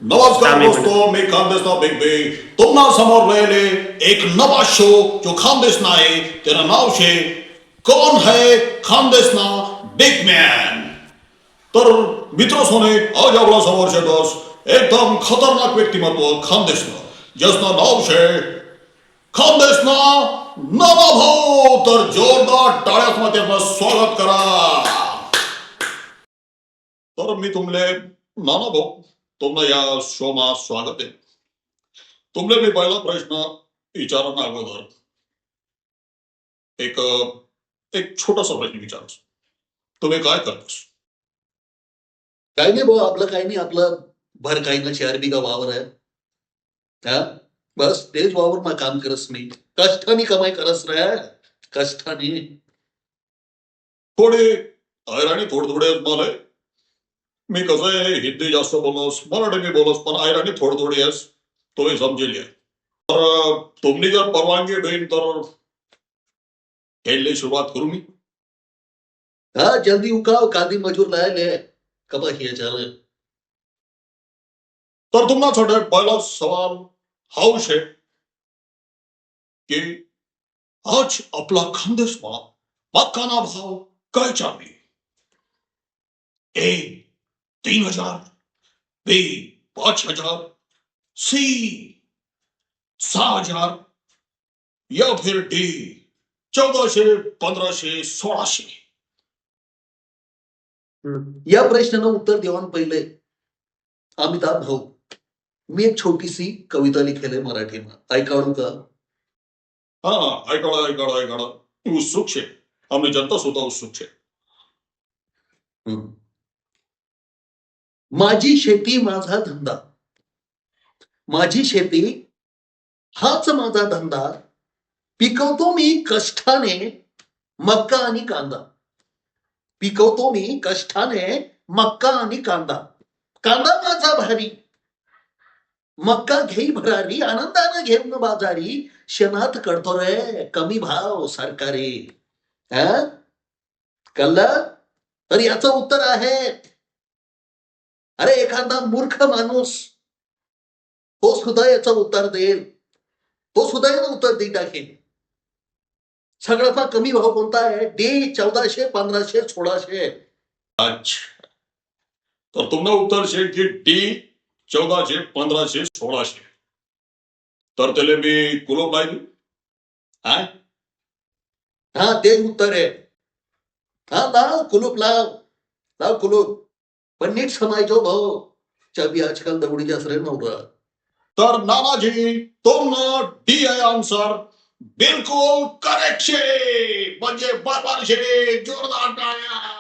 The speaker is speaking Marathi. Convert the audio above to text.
नमस्कार थांब एक दोस्तों, मी खानदेशना बिग बी तुम्हा समोर राहिले एक नवा शो जो खानदेशना आहे तेरा नाव शे कौन है खानदेशना बिग मॅन. तर मित्र सोने आज आपला समोर शे दोस्त एकदम खतरनाक व्यक्तिमत्व खानदेशनं ज्याचं नाव शे खानदेशना नाना भाऊ. तर जोरदार टाळ्यात मध्ये आपलं स्वागत करा. तर मी तुमले नाना भाऊ तुमनं या शोमा स्वागत आहे. तुमले मी पहिला प्रश्न विचारणं अगोदर एक एक छोटासा प्रश्न विचारतो. तुम्ही काय करतोस? काही नाही भाऊ, आपलं काही नाही, आपलं भर काही ना 4 बिघा वावर आहे. हा, बस तेच वावर मा काम करस मी, कष्टाने कमाई करस रे, कष्टाने. थोडे ऐराणी थोडे मला मी कसं आहे हिंदी जास्त बोलस मराठी मी बोलस पण ऐराणी थोडी आहेस तुम्ही समजेल या. तर तुम्ही जर परवानगी देईन तर खेळले सुरुवात करू मी. हा, जल्दी उकाव, कादी मजूर लायले कबा हिया चाल. तर तुमच्यासाठी पहिला सवाल हाऊस आहे की आज आपला खानदेशमा मक्काना भाव काय चालली. ए 3,000, बी 5,000, सी 6,000 या फिर डी 1,400, 1,500, 1,600. या प्रश्नानं उत्तर देवान पहिले अमिताभ भाऊ, मी एक छोटीशी कविता लिखेले मराठीમાં, ऐकावं का? हा ऐकाडा उत्सुक छे. आमनी जनता सुद्धा उत्सुक छे. माझी शेती माझा धंदा, माझी शेती हाच माझा धंदा, पिकवतो मी कष्टाने मक्का आणि कांदा, पिकवतो मी कष्टाने मक्का आणि कांदा, कांदा माझा भारी, मक्का घेई भरारी, आनंदाने घेऊन बाजारी, शेणात कळतो रे कमी भाव सरकारी. कळलं? तर याचं उत्तर आहे, अरे एखादा मूर्ख माणूस तो सुद्धा याचं उत्तर देईल, तो सुद्धा याचं उत्तर देई टाकेल. सगळ्यात कमी भाव कोणता आहे? डी 1,400, 1,500, 1,600. अच्छा, तर तुमनं उत्तर छे की डी 1,400, 1,500, 1,600. तर त्याला मी कुलूप नाही देऊ. हा, तेच उत्तर आहे. हा, लाव कुलूप, लाव कुलूप, पण नीट समायचो भाऊ, चाबी आजकाल दगडीची असरे नव्हता. तर नानाजी तुमनं डी आहे आन्सर बिलकुल करेक्ट छे. म्हणजे बरोबर छे. जोरदार टाळ्या.